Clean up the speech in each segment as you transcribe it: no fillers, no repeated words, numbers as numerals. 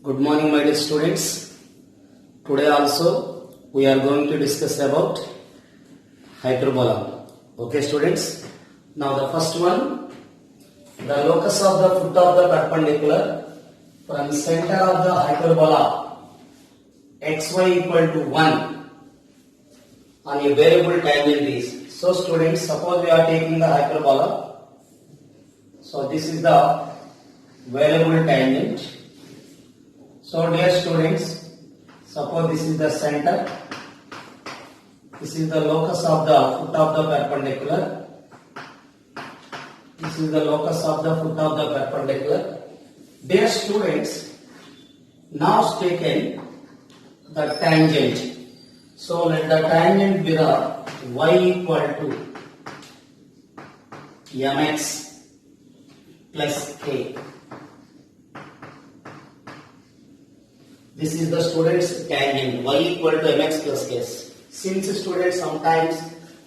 Good morning, my dear students. Today also we are going to discuss about hyperbola. Okay, students. Now the first one, the locus of the foot of the perpendicular from center of the hyperbola xy equal to 1 on a variable tangent is. So students, suppose we are taking the hyperbola. So this is the variable tangent. So dear students, suppose this is the center, this is the locus of the foot of the perpendicular, this is the locus of the foot of the perpendicular. Dear students, now taken the tangent. So let the tangent be the y equal to mx plus k. This is the students tangent y equal to mx plus k. Since students sometimes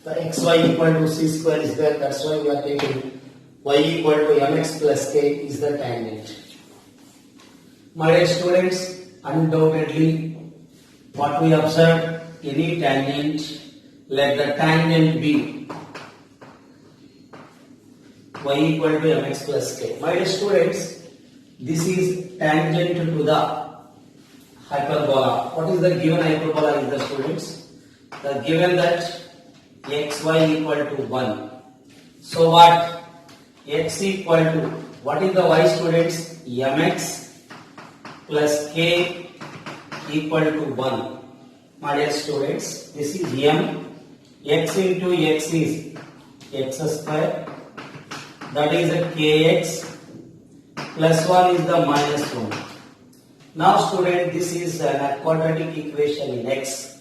the xy equal to c square is there, that's why we are taking y equal to mx plus k is the tangent. My dear students, undoubtedly what we observed, any tangent, let the tangent be y equal to mx plus k. My dear students, this is tangent to the hyperbola. What is the given hyperbola is the students? The given that xy equal to 1. So what? X equal to, what is the y students? Mx plus k equal to 1. My dear students, this is m. X into x is x square. That is a kx plus 1 is the minus 1. Now student, this is a quadratic equation in x.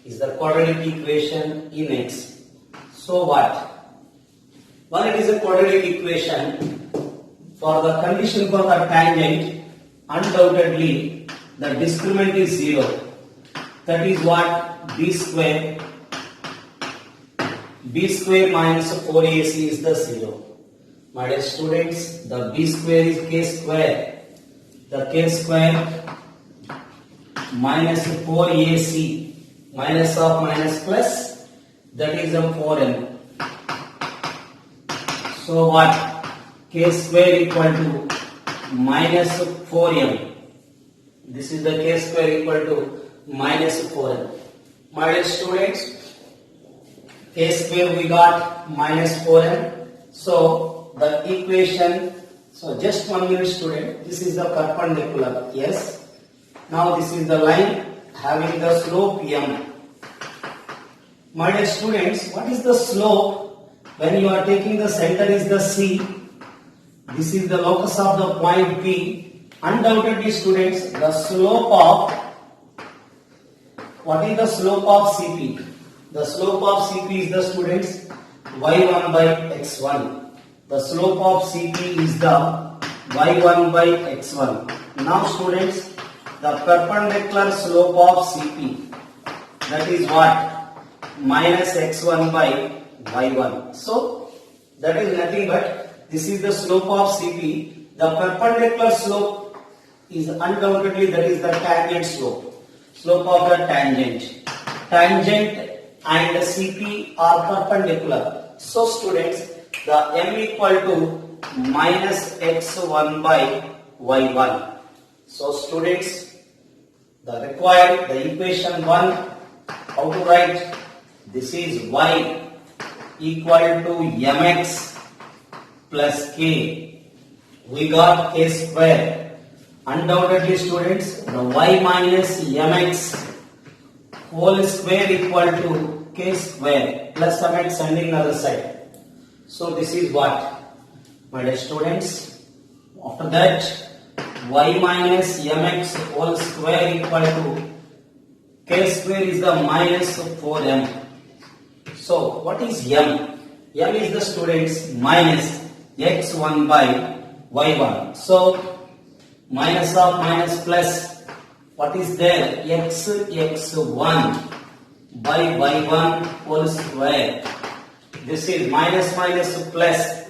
Is the quadratic equation in x. So what? When it is a quadratic equation, for the condition for the tangent, undoubtedly the discriminant is 0. That is what? B square minus 4ac is the 0. My dear students, the b square is k square. The k square minus 4ac minus of minus plus, that is a 4m. So what? K square equal to minus 4m. This is the k square equal to minus 4m. My dear students, k square we got minus 4m. So the equation, so just 1 minute student, this is the perpendicular, yes. Now this is the line having the slope m. My dear students, what is the slope when you are taking the center is the C? This is the locus of the point P. Undoubtedly students, the slope of, what is the slope of CP? The slope of CP is the students y1 by x1. The slope of CP is the y1 by x1. Now students, the perpendicular slope of CP, that is what? Minus x1 by y1. So that is nothing but, this is the slope of CP. The perpendicular slope is undoubtedly, that is the tangent slope. Slope of the tangent. Tangent and CP are perpendicular. So students, the m equal to minus x1 by y1. So students, the required, the equation 1, how to write? This is y equal to mx plus k. We got k square. Undoubtedly students, the y minus mx whole square equal to k square plus mx sending other side. So this is what? My dear students, after that y minus mx whole square equal to k square is the minus 4m. So what is m? M is the students minus x1 by y1. So minus of minus plus, what is there? x1 by y1 whole square. This is minus minus plus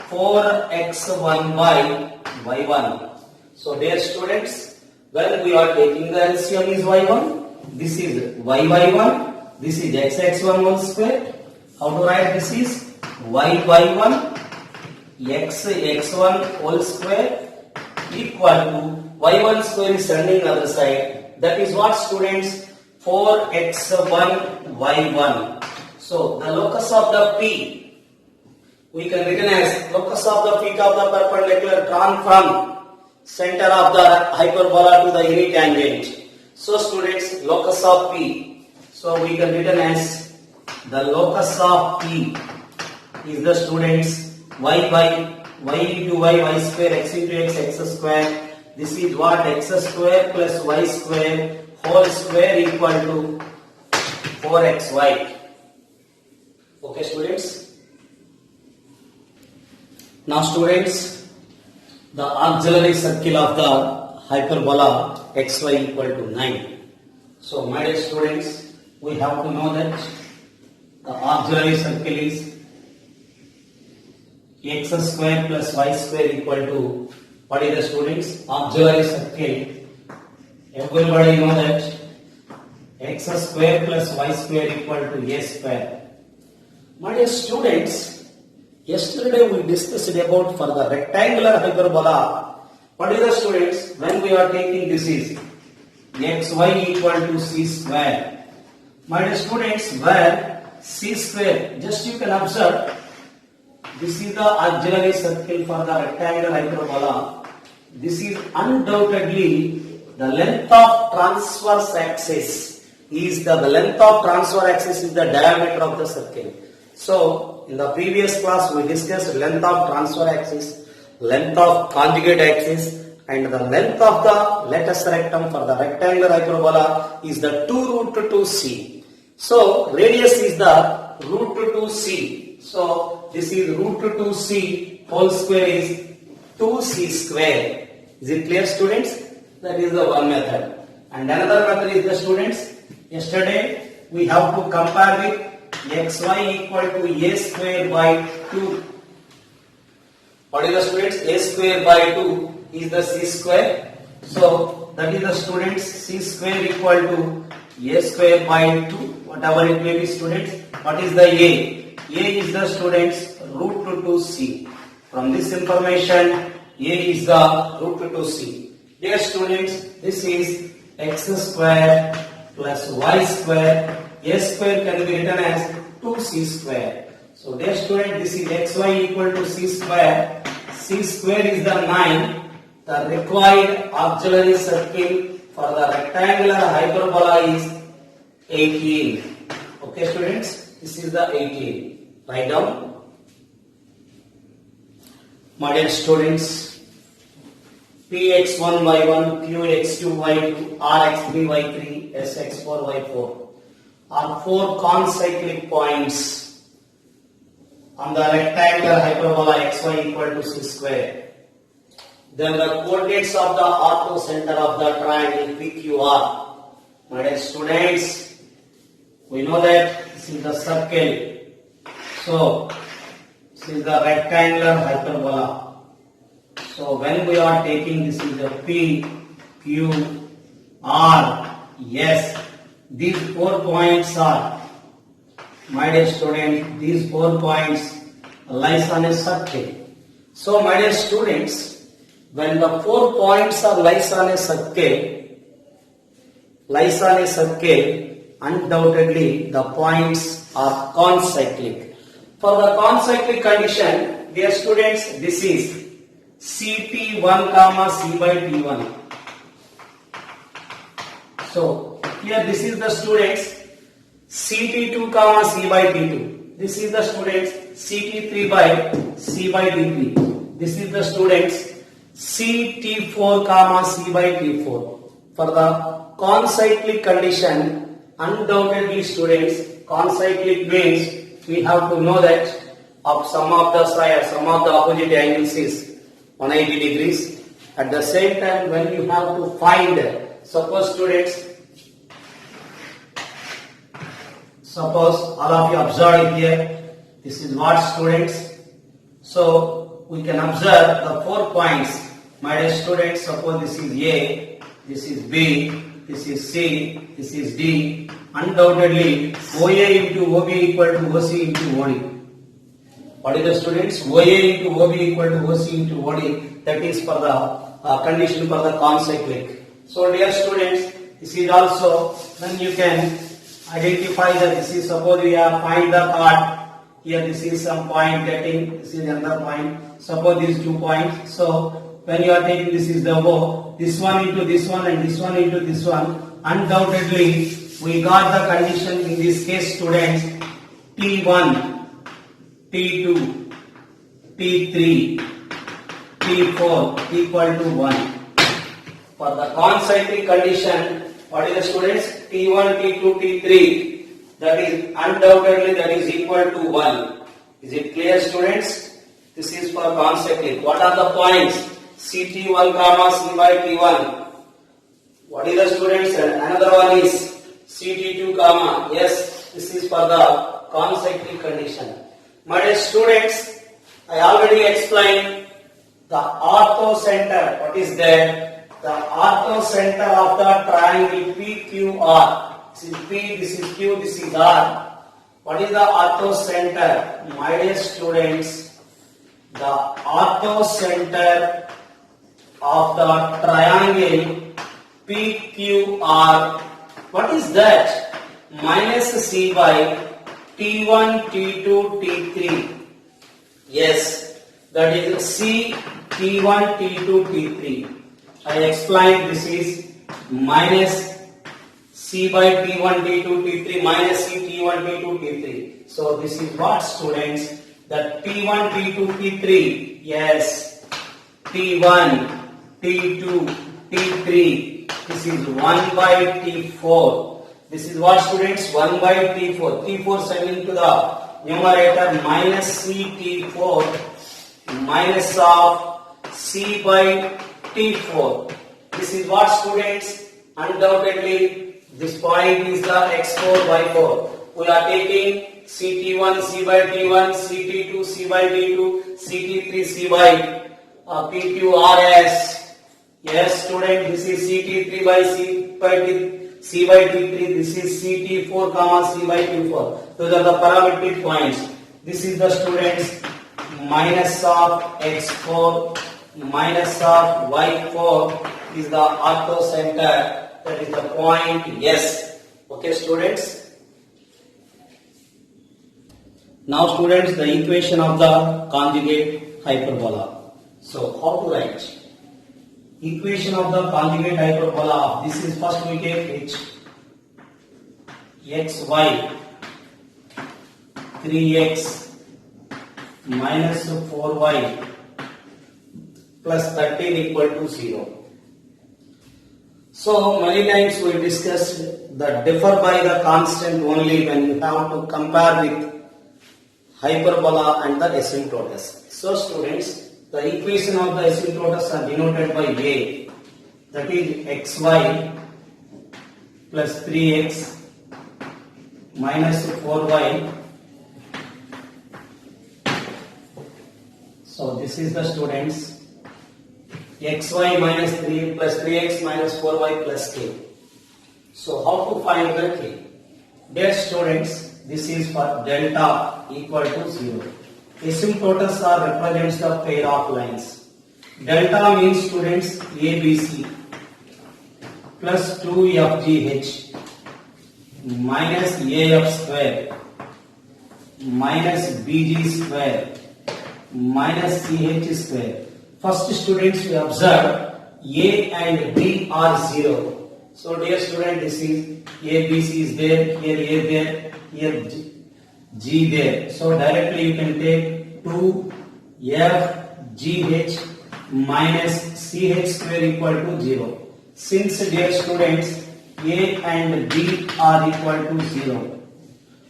4x1 by y1. So dear students, When we are taking the LCM is y1, this is y1, this is x1 whole square. How to write this is y1 x1 whole square equal to y1 square is standing other side. That is what, students? 4x1 y1. So the locus of the P we can written as locus of the peak of the perpendicular drawn from center of the hyperbola to the unit tangent. So students, locus of P. So we can written as the locus of P is the, students, y by y into y square, x into x square. This is what? X square plus y square whole square equal to 4xy. Okay, students. Now, students, the auxiliary circle of the hyperbola xy equal to 9. So, my dear students, we have to know that the auxiliary circle is x square plus y square equal to, what is the, students? Auxiliary circle. Everybody know that x square plus y square equal to a square. My dear students, yesterday we discussed about for the rectangular hyperbola. What is the, students? When we are taking this is xy equal to c square. My dear students, where c square, just you can observe, this is the auxiliary circle for the rectangular hyperbola. This is undoubtedly the length of transverse axis is the length of transverse axis is the diameter of the circle. So, in the previous class we discussed length of transverse axis, length of conjugate axis, and the length of the lattice rectum for the rectangular hyperbola is the 2 root 2c. So, radius is the root 2c. So, this is root 2c whole square is 2c square. Is it clear, students? That is the one method. And another method is the, students, yesterday we have to compare with xy equal to a square by 2. What is the, students? A square by 2 is the c square. So that is the, students, c square equal to a square by 2. Whatever it may be, students. What is the a? A is the, students, root 2c. From this information, a is the root 2c. Dear students, this is x square plus y square. A square can be written as 2c square. So, dear student, this is xy equal to c square. C square is the 9. The required auxiliary circle for the rectangular hyperbola is 18. Okay, students, this is the 18. Write down. My dear students, Px1 y1, Qx2 y2, Rx3 y3, Sx4 y4 are 4 concyclic points on the rectangular hyperbola xy equal to c square. Then the coordinates of the orthocenter of the triangle PQR. My dear students, we know that this is the circle. So, this is the rectangular hyperbola. So when we are taking, this is the P, Q, R, S. These 4 points are, my dear student, these 4 points lies on a circle. So my dear students, when the 4 points are lies on a circle, undoubtedly the points are concyclic. For the concyclic condition, dear students, this is CT1 comma C by T1. So here this is the, students, CT2 comma C by T2. This is the, students, CT3 by C by T3. This is the, students, CT4 comma C by T4. For the concyclic condition, undoubtedly, students, concyclic means we have to know that of sum of the opposite angles is 180 degrees. At the same time, when you have to find, suppose students, suppose all of you observe here, this is what, students. So we can observe the 4 points. My dear students, suppose this is A, this is B, this is C, this is D. Undoubtedly, OA into OB equal to OC into OD. What is the students? OA into OB equal to OC into OD. That is for the condition for the concyclic. So dear students, this is also when you can identify that this is, suppose we have find the chord. Here this is some point getting, this is another point. Suppose these 2 points. So when you are taking, this is the O, this one into this one and this one into this one. Undoubtedly, we got the condition in this case, students, T1, T2, T3, T4 equal to 1. For the concyclic condition, what is the students? T1, T2, T3. That is undoubtedly that is equal to 1. Is it clear, students? This is for concyclic. What are the points? CT1 comma C by T1. What is the students? Another one is CT2 comma. Yes, this is for the concyclic condition. My dear students, I already explained the orthocenter. What is that? The orthocenter of the triangle PQR. This is P, this is Q, this is R. What is the orthocenter? My dear students, the orthocenter of the triangle PQR. What is that? Minus C by T1, T2, T3. Yes, that is C, T1, T2, T3. I explained this is minus C by T1, T2, T3 minus C, T1, T2, T3. So this is what, students? That T1, T2, T3. Yes, T1, T2, T3. This is 1 by T4. This is what, students? 1 by T4. T4 sending to the numerator minus C T4 minus of C by T4. This is what, students? Undoubtedly, this point is the x4, y4. We are taking CT1, C by T1, CT2, C by T2, CT3, C by PQRS. Yes, student, this is CT3 by C by T3. This is CT4, comma C by T4. Those are the parametric points. This is the, students, minus of x4 minus of y4 is the orthocenter. That is the point. Yes. Okay, students. Now, students, the equation of the conjugate hyperbola. So, how to write? Equation of the conjugate hyperbola. This is first we take h. xy 3x minus 4y plus 13 equal to 0. So many times we discussed that differ by the constant only when you have to compare with hyperbola and the asymptotes. So students, the equation of the asymptotes are denoted by A. That is xy plus 3x minus 4y. So this is the, students, xy minus 3 plus 3x minus 4y plus k. So how to find the k? Dear students, this is for delta equal to 0. Asymptotes are represents the pair of lines. Delta means, students, ABC plus 2FGH minus AF square minus BG square minus CH square. First, students, we observe A and B are 0. So dear student, this is ABC is there, here A there, here G there. So directly you can take 2FGH minus CH square equal to 0. Since, dear students, A and B are equal to 0.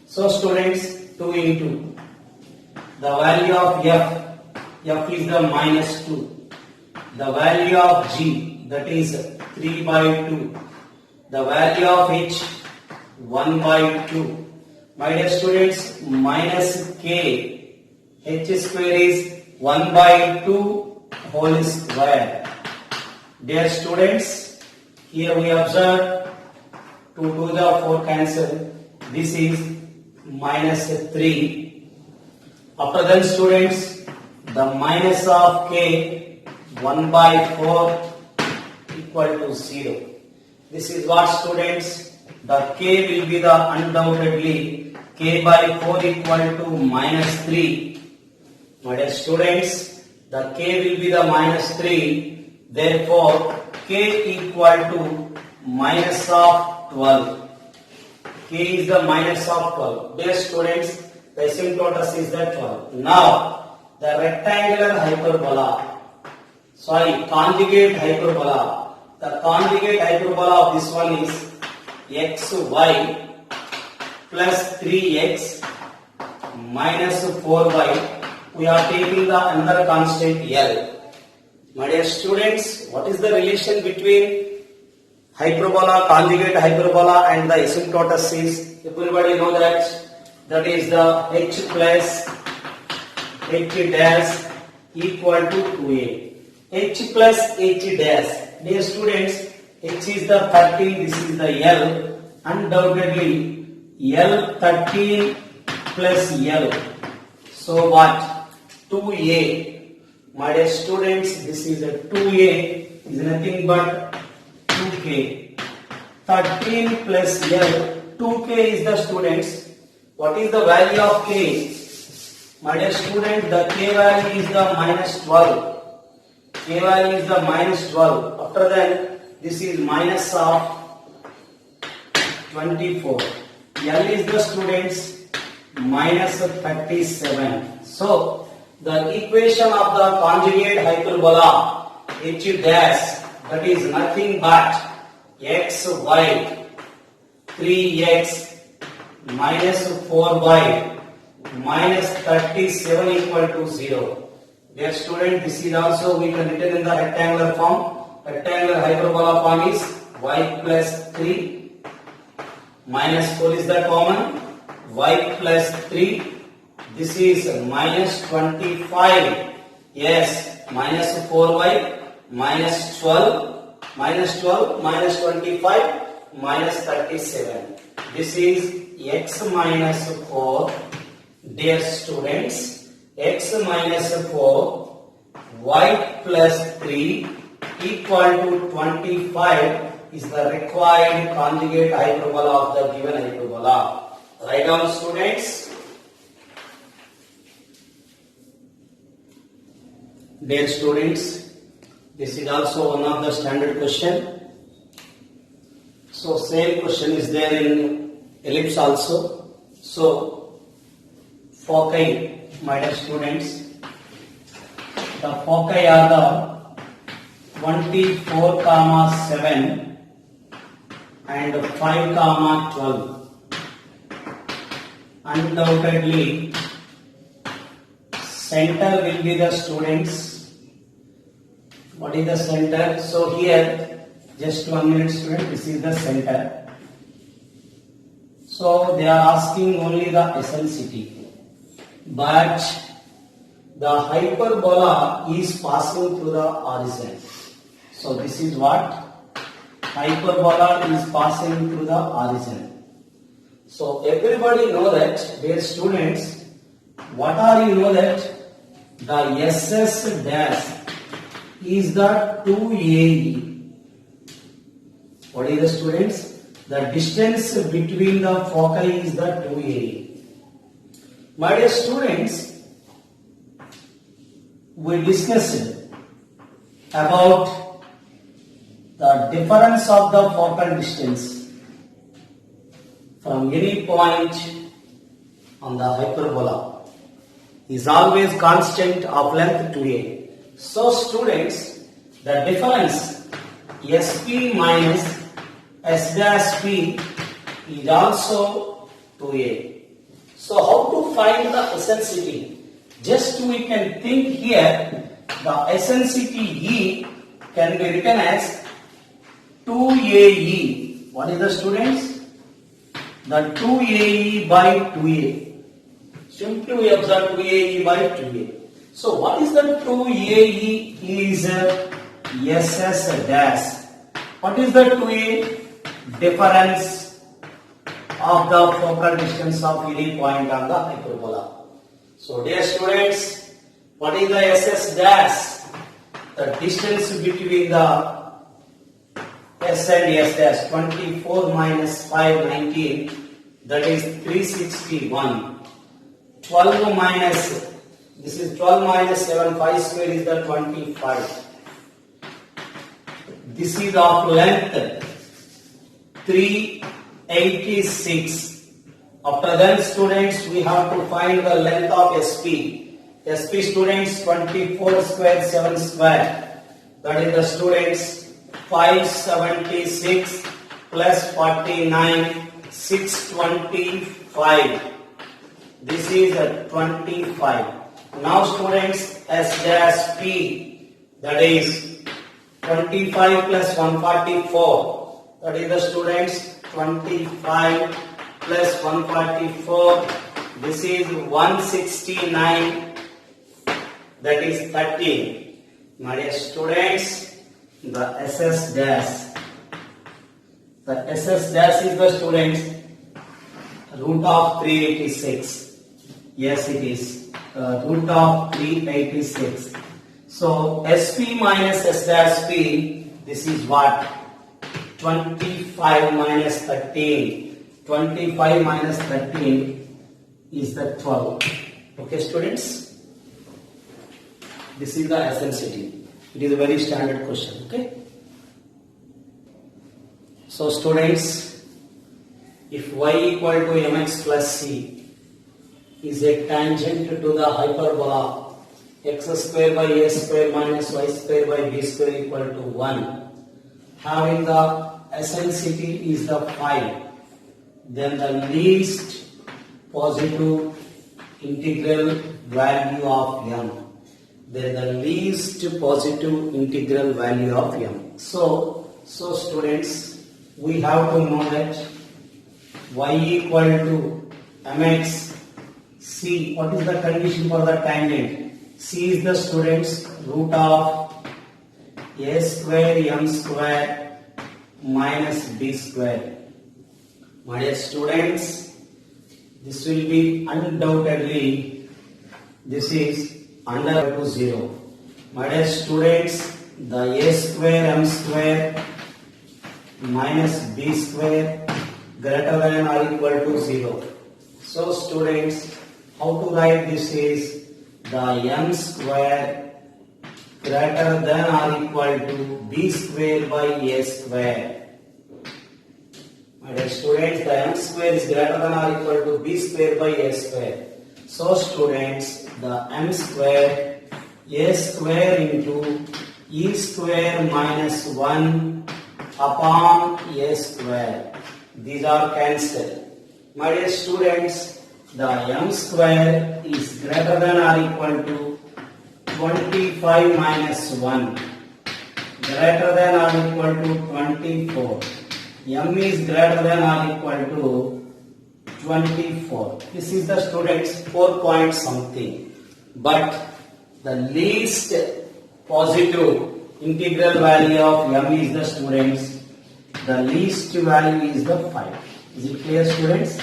So students, 2 into the value of F is the minus 2. The value of G, that is 3 by 2. The value of H, 1 by 2. My dear students, minus K, H square is 1 by 2 whole square. Dear students, Here we observe 2 to the 4 cancel. This is minus 3. After then students, the minus of k 1 by 4 equal to 0. This is what students, the k will be the undoubtedly k by 4 equal to minus 3. My dear students, the k will be the minus 3. Therefore, k equal to minus of 12. K is the minus of 12. Dear students, the asymptotes is the 12. Now, the rectangular hyperbola, conjugate hyperbola. The conjugate hyperbola of this one is xy plus 3x minus 4y. We are taking the another constant L. My dear students, what is the relation between hyperbola, conjugate hyperbola and the asymptotes is? Everybody know that is the h plus h dash equal to 2a. H plus h dash. Dear students, h is the 13, this is the L. Undoubtedly, L 13 plus L. So what? 2a. My dear students, this is a 2a is nothing but 2k. 13 plus L, 2k is the students. What is the value of k? My dear student, the k value is the minus 12. K value is the minus 12. After that, this is minus of 24. L is the students minus 37. So, the equation of the conjugate hyperbola h dash, that is nothing but xy 3x minus 4y minus 37 equal to 0. Dear student, this is also we can written in the rectangular form. Rectangular hyperbola form is y plus 3 minus 4 is the common, y plus 3. This is minus 25. Yes, minus 4y minus 12 minus 25 minus 37. This is x minus 4. Dear students, x minus 4 y plus 3 equal to 25 is the required conjugate hyperbola of the given hyperbola. Write down students. Dear students, this is also one of the standard question. So same question is there in ellipse also. So foci, my dear students, the foci are the 24, 7 and 5, 12. Undoubtedly, center will be the students. What is the center? So here, just 1 minute student, this is the center. So they are asking only the eccentricity. But the hyperbola is passing through the origin. So this is what? Hyperbola is passing through the origin. So everybody know that, dear students, what are you know that? The SS dash is the 2AE. What is the students? The distance between the foci is the 2AE. My dear students, we discussed about the difference of the focal distance from any point on the hyperbola is always constant of length 2a. So students, the difference SP minus S dash P is also 2a. So how to find the eccentricity? Just we can think here, the eccentricity E can be written as 2AE. What is the students? The 2AE by 2a. Simply we observe 2AE by 2a. So what is the 2AE is SS dash. What is the 2a? Difference of the focal distance of any point on the hyperbola. So dear students, what is the SS dash? The distance between the S and S dash, 24 minus 5, 19, that is 361. 12 minus, this is 12 minus 7, 5 square is the 25. This is of length 386. After that, students, we have to find the length of SP. SP students, 24 square, 7 square. That is the students 576 plus 49, 625. This is a 25. Now students, S dash P, that is 25 plus 144. That is the students 25 plus 144. This is 169. That is 13. My dear students, the SS dash. The SS dash is the students root of 386. Yes, it is root of 386. So SP minus S dash P, this is what? 25 minus 13. 25 minus 13 is the 12. Okay, students? This is the eccentricity. It is a very standard question. Okay? So, students, if y equal to mx plus c is a tangent to the hyperbola x square by a square minus y square by b square equal to 1, having the eccentricity is the phi, then the least positive integral value of m. Then the least positive integral value of m. So students, we have to know that y equal to mx c. What is the condition for the tangent? C is the students root of a square m square minus b square. My dear students, this will be undoubtedly, this is under to 0. My dear students, the a square m square minus b square greater than or equal to 0. So students, how to write this is the m square greater than or equal to b square by a square. My dear students, the m square is greater than or equal to b square by a square. So students, the m square, a square into e square minus 1 upon a square. These are cancelled. My dear students, the m square is greater than or equal to 25 minus 1. Greater than or equal to 24. M is greater than or equal to 24. This is the students 4 point something. But the least positive integral value of m is the students. The least value is the 5. Is it clear, students?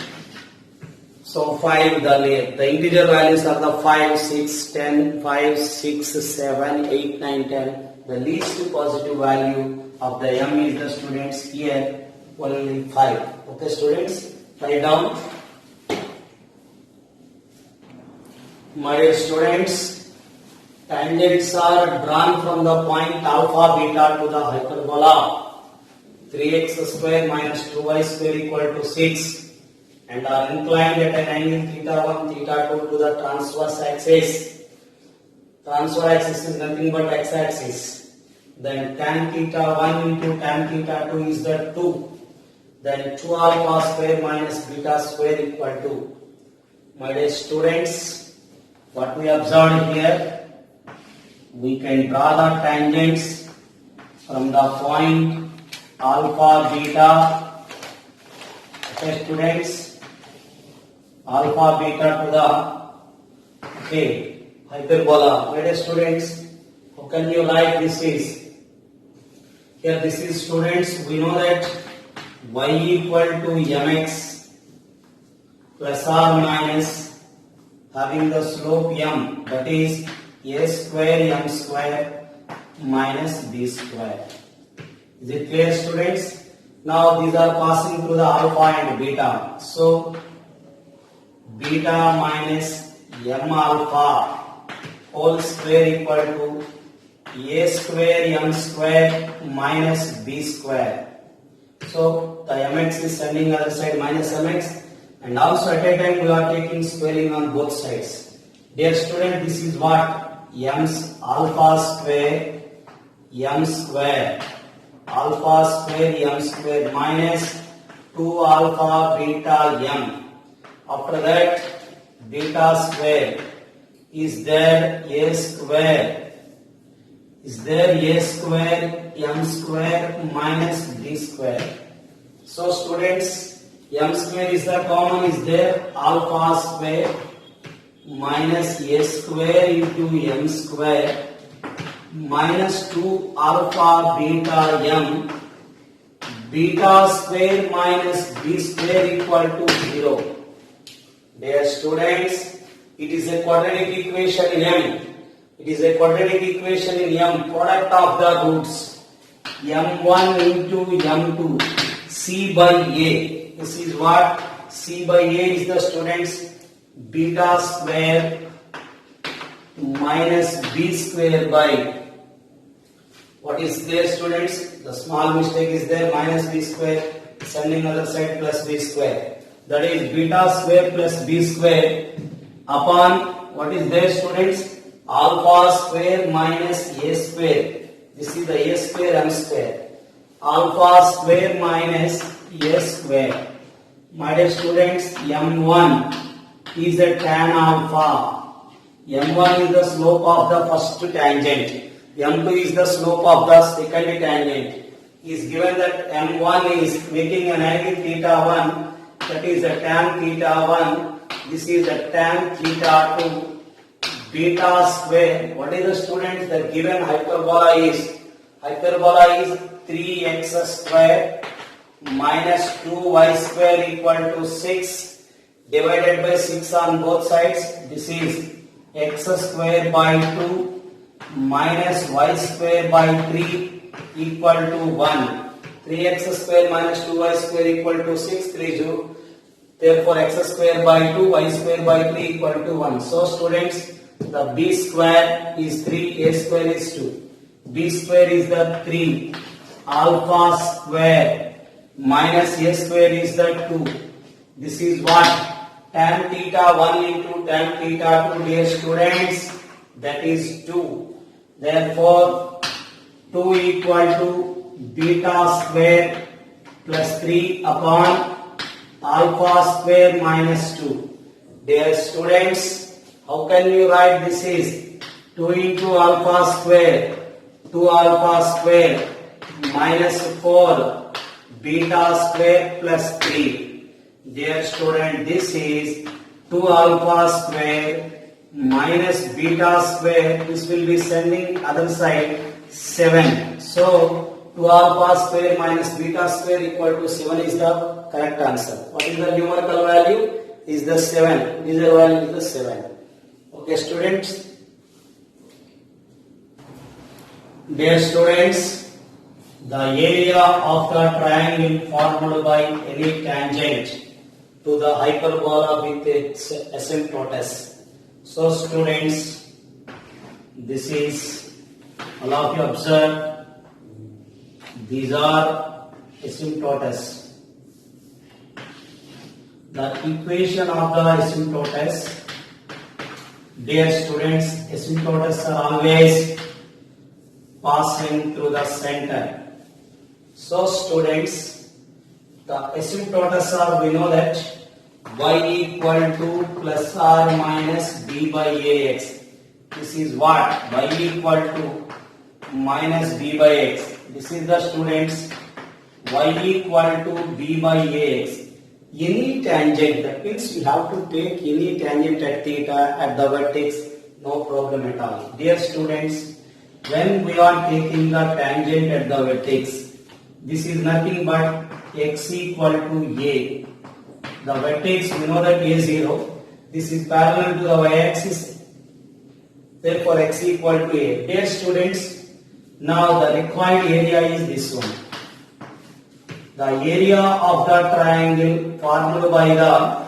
So 5, the integer values are the 5, 6, 10, 5, 6, 7, 8, 9, 10. The least positive value of the m is the students here only 5. Okay, students? Write down. My dear students, tangents are drawn from the point alpha beta to the hyperbola 3x square minus 2y square equal to 6 and are inclined at an angle theta 1 theta 2 to the transverse axis. Transverse axis is nothing but x axis. Then tan theta 1 into tan theta 2 is the 2. Then 2 alpha square minus beta square equal to. My dear students, what we observed here, we can draw the tangents from the point alpha beta. Okay, students, alpha beta to the hyperbola. My dear students, how can you write this is Here this is students, we know that y equal to mx plus or minus having the slope m, that is a square m square minus b square. Is it clear, students? Now these are passing through the alpha and beta. So beta minus m alpha whole square equal to a square m square minus b square. So the mx is sending other side minus mx, and also at a time we are taking squaring on both sides. Dear student, this is what? M's alpha square m square m square minus 2 alpha beta m. After that, beta square is there a square m square minus b square. So students, m square is the common, is there alpha square minus a square into m square minus 2 alpha beta m, beta square minus b square equal to 0. Dear students, it is a quadratic equation in m. It is a quadratic equation in m, product of the roots m1 into m2 c by a. This is what? C by a is the students beta square minus b square by, what is there students? The small mistake is there, minus b square, sending other side plus b square. That is beta square plus b square upon, what is there students? Alpha square minus a square. This is the a square m square. Alpha square minus a square. My dear students, m1 is the tan alpha. m1 is the slope of the first tangent. m2 is the slope of the second tangent. Is given that m1 is making an angle theta 1, that is the tan theta 1. This is the tan theta 2. Beta square, what is the students? The given hyperbola is 3x square minus 2y square equal to 6 divided by 6 on both sides. This is x square by 2 minus y square by 3 equal to 1. 3x square minus 2y square equal to 6, 3 2. Therefore x square by 2, y square by 3 equal to 1. So students, the b square is 3, a square is 2. B square is the 3. Alpha square minus a square is the 2. This is what? Tan theta 1 into tan theta 2, dear students. That is 2. Therefore, 2 equal to beta square plus 3 upon alpha square minus 2. Dear students, how can you write this is 2 into alpha square, 2 alpha square minus 4 beta square plus 3. Dear student, this is 2 alpha square minus beta square. This will be sending other side 7. So 2 alpha square minus beta square equal to 7 is the correct answer. What is the numerical value? Is the 7. This value is the 7. Okay, students. Dear students, the area of the triangle formed by any tangent to the hyperbola with its asymptotes. So students, this is, all of you observe, these are asymptotes. The equation of the asymptotes, dear students, asymptotes are always passing through the center. So students, the asymptotes are, we know that y equal to plus or minus b by ax. This is what? Y equal to minus b by x. This is the students, y equal to b by ax. Any tangent, that means you have to take any tangent at theta at the vertex, no problem at all. Dear students, when we are taking the tangent at the vertex, this is nothing but x equal to a. The vertex, we know that a0. This is parallel to the y-axis. Therefore, x equal to a. Dear students, now the required area is this one. The area of the triangle formed by the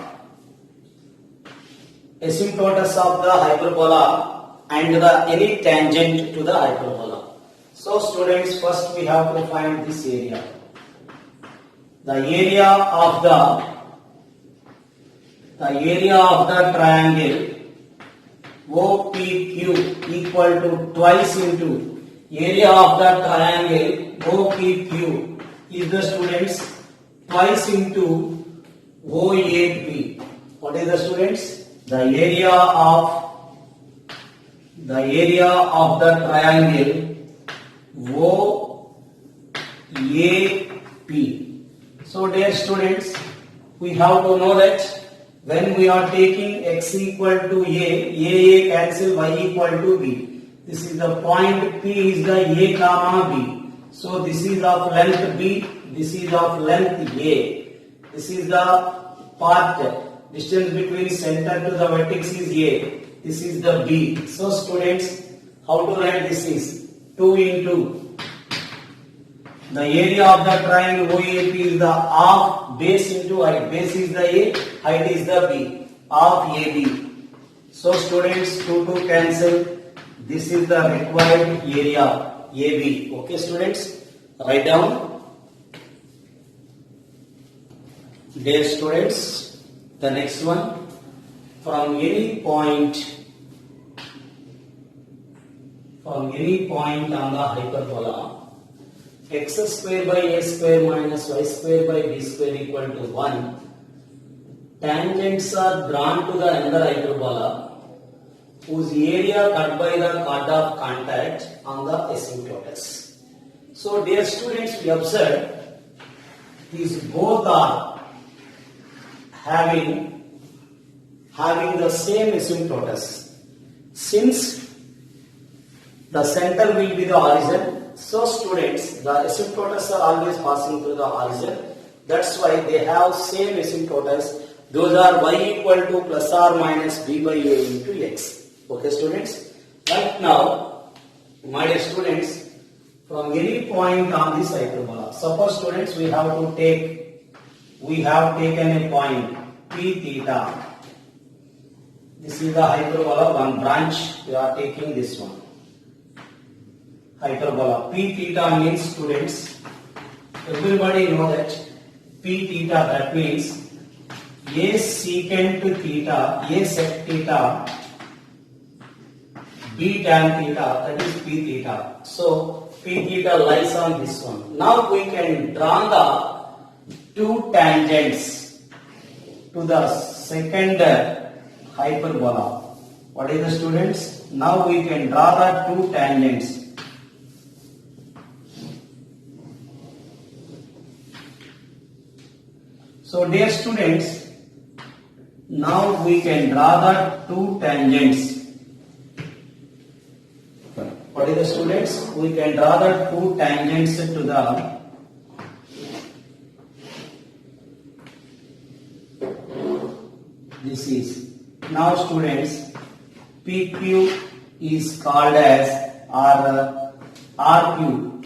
asymptotes of the hyperbola and the any tangent to the hyperbola. So students, first we have to find this area. The area of the triangle OPQ equal to twice into area of the triangle OPQ is the students twice into OAP. What is the students? The area of the triangle OAP. So dear students, we have to know that when we are taking x equal to a cancel, y equal to b. This is the point P is the a comma b. So this is of length b, this is of length a. This is the part, distance between center to the vertex is a. This is the b. So students, how to write this is 2 into the area of the triangle OAP is the half base into height. Base is the a, height is the b. Half AB. So students, 2 cancel. This is the required area AB. Okay students, write down. Dear students, the next one, from any point on the hyperbola, x square by a square minus y square by b square equal to 1, tangents are drawn to the another hyperbola whose area cut by the chord of contact on the asymptotes. So dear students, we observe these both are having the same asymptotes. Since the center will be the origin, so students, the asymptotes are always passing through the origin. That's why they have same asymptotes. Those are y equal to plus or minus b by a into x. Okay students? Right now, my dear students, from any point on this hyperbola, suppose students we have taken a point p theta. This is the hyperbola, one branch, we are taking this one. Hyperbola. P theta means students, everybody know that P theta, that means a secant theta, a sec theta, b tan theta, that is P theta. So P theta lies on this one. Now we can draw the two tangents to the second hyperbola. What is the students? Now we can draw the two tangents. So dear students, now we can draw the two tangents. What is the students? We can draw the two tangents to the this is. Now students, PQ is called as RQ.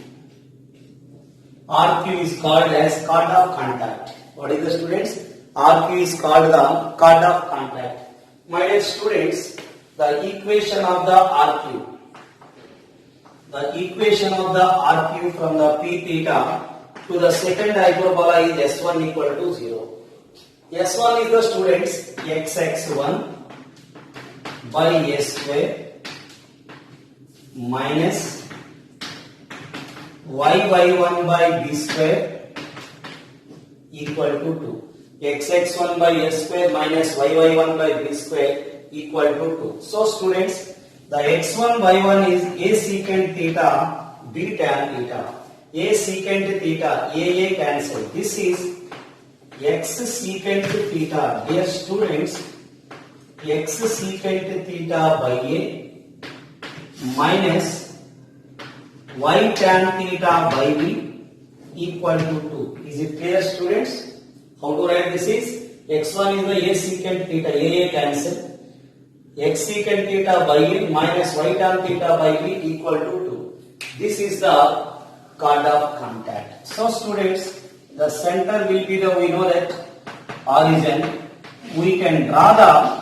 RQ is called as chord of contact. What is the students? RQ is called the chord of contact. My dear students, the equation of the RQ. The equation of the RQ from the P theta to the second hyperbola is S1 equal to 0. S1 is the students xx1 by a square minus yy1 by b square equal to 2. Xx1 by a square minus yy1 by b square equal to 2. So students, the x1 y1 is a secant theta, b tan theta. A secant theta, a cancel. This is x secant theta. Dear students, x secant theta by a minus y tan theta by b equal to 2. Is it clear, students? How to write this is? x1 is the a secant theta, a cancel. X secant theta by a minus y tan theta by b equal to 2. This is the chord of contact. So students, the center will be the, we know that, origin. We can draw the,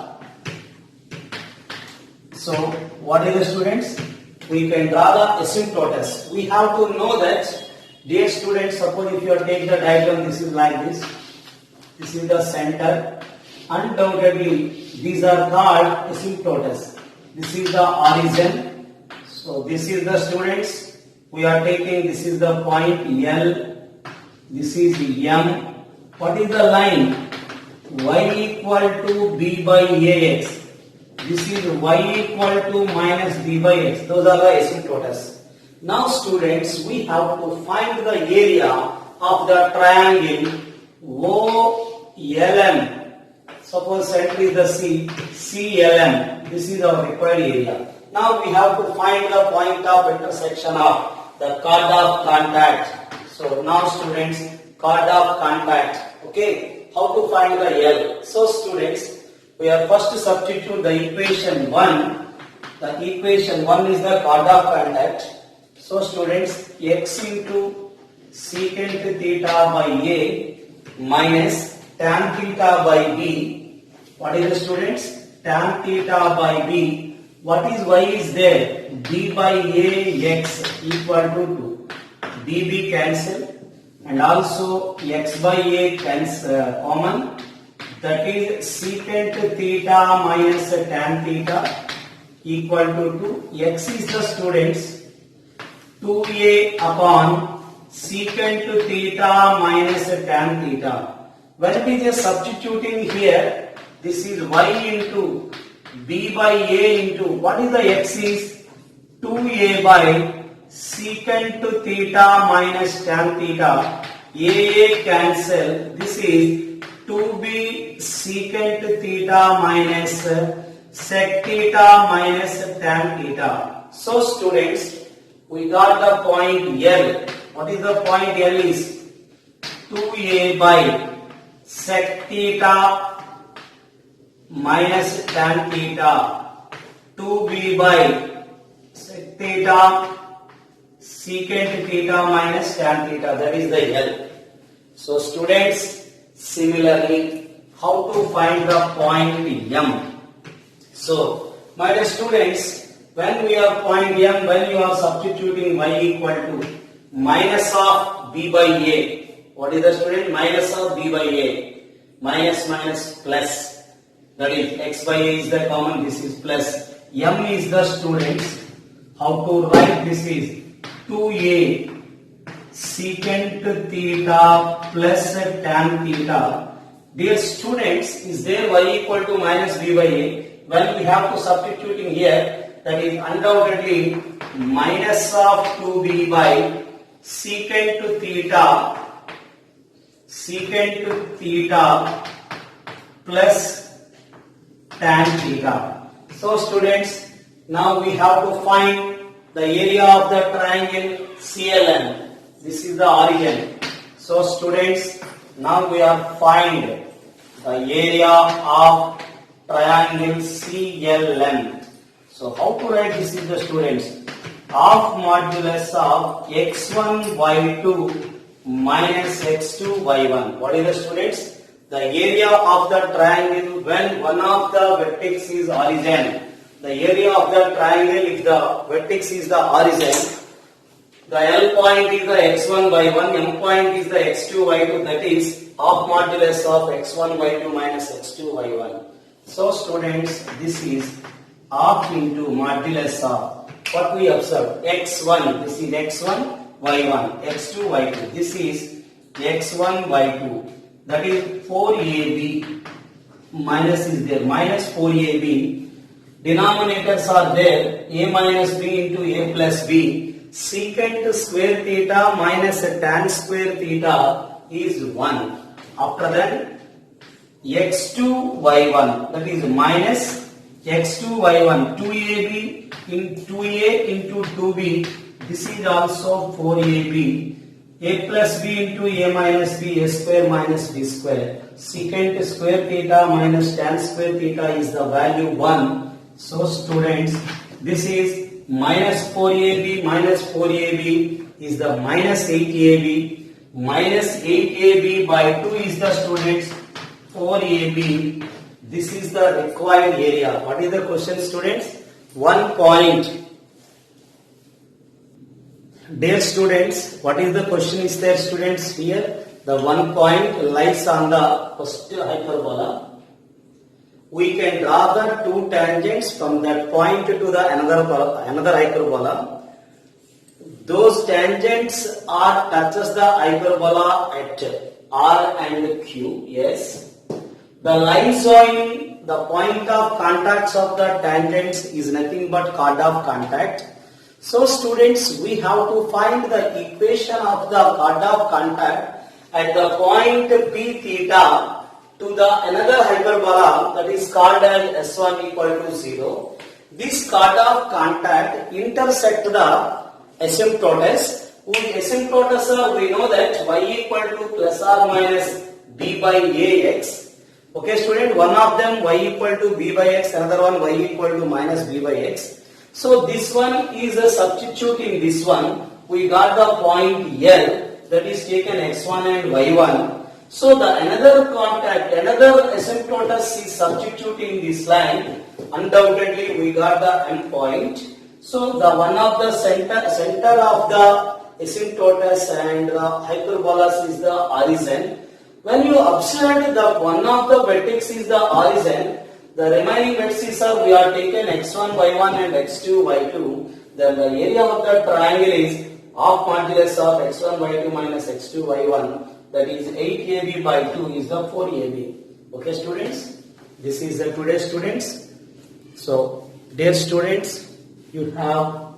so what is the students? We can draw the asymptotes. We have to know that, dear students, suppose if you take the diagram, this is like this. This is the center. Undoubtedly, these are called asymptotes. This is the origin. So this is the students. We are taking, this is the point L. This is M. What is the line? Y equal to B by AX. This is Y equal to minus B by X. Those are the asymptotes. Now students, we have to find the area of the triangle OLM. Suppose center is the C, CLM. This is our required area. Now we have to find the point of intersection of the chord of contact. So now students, chord of contact. Okay, how to find the L? So students, we are first substitute the equation 1. The equation 1 is the chord of contact. So students, x into secant theta by A minus tan theta by B. What is the students? Tan theta by B. What is y is there? B by A x equal to 2. B cancel, and also x by A cancel common. That is secant theta minus tan theta equal to 2. X is the students 2a upon secant theta minus tan theta. When we just substituting here, this is y into b by a into, what is the x is? 2a by secant theta minus tan theta. A cancel. This is 2b secant theta minus sec theta minus tan theta. So students, we got the point L. What is the point L is? 2a by sec theta minus tan theta, 2b by sec theta secant theta minus tan theta. That is the L. So students, similarly, how to find the point M? So my dear students, when we are point M, when you are substituting y equal to minus of b by a. What is the student? Minus of b by a. Minus plus. That is x by a is the common. This is plus. M is the students. How to write this is 2a secant theta plus tan theta. Dear students, is there y equal to minus b by a? When we have to substituting here, that is undoubtedly minus of 2b by secant theta plus tan theta. So students, now we have to find the area of the triangle CLN. This is the origin. So students, now we are find the area of triangle CLN. So how to write this is the students? Half modulus of x1 y2 minus x2 y1. What is the students? The area of the triangle when one of the vertex is origin. The area of the triangle, if the vertex is the origin, the L point is the x1 y1, M point is the x2 y2, that is half modulus of x1 y2 minus x2 y1. So students, this is half into modulus of what we observe, x1, this is x1 y1, x2 y2, this is x1 y2, that is 4ab, minus is there, minus 4ab, denominators are there, a minus b into a plus b, secant square theta minus tan square theta is 1. After that, x2 y1, that is minus x2 y1, 2ab in 2a into 2b, This is also 4ab. A plus b into a minus b, a square minus b square. Secant square theta minus tan square theta is the value 1. So students, this is minus 4ab is the minus 8ab. Minus 8ab by 2 is the students 4ab. This is the required area. What is the question, students? 1 point. Dear students, what is the question is there, students? Here the 1 point lies on the first hyperbola. We can draw the 2 tangents from that point to the another hyperbola. Those tangents are touches the hyperbola at R and Q. Yes. The line joining the point of contacts of the tangents is nothing but chord of contact. So students, we have to find the equation of the chord of contact at the point P theta to the another hyperbola, that is called as S1 equal to 0. This chord of contact intersect the asymptotes. Asymptotes are, we know that y equal to plus or minus b by ax. Okay student, one of them y equal to b by x, another one y equal to minus b by x. So this one is a substitute in this one. We got the point L, that is taken x1 and y1. So the another contact, another asymptotes is substituting this line. Undoubtedly we got the end point. So the one of the center of the asymptotes and the hyperbolas is the origin. When you observe the one of the vertex is the origin, the remaining vertices are, we are taken x1 y1 and x2 y2. Then the area of the triangle is half modulus of x1 y2 minus x2 y1. That is 8ab by 2 is the 4ab. Okay students, this is the today's students. So dear students, you have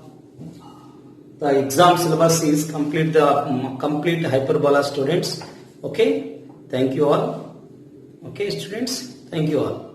the exam syllabus is complete hyperbola students. Okay, thank you all. Okay students, thank you all.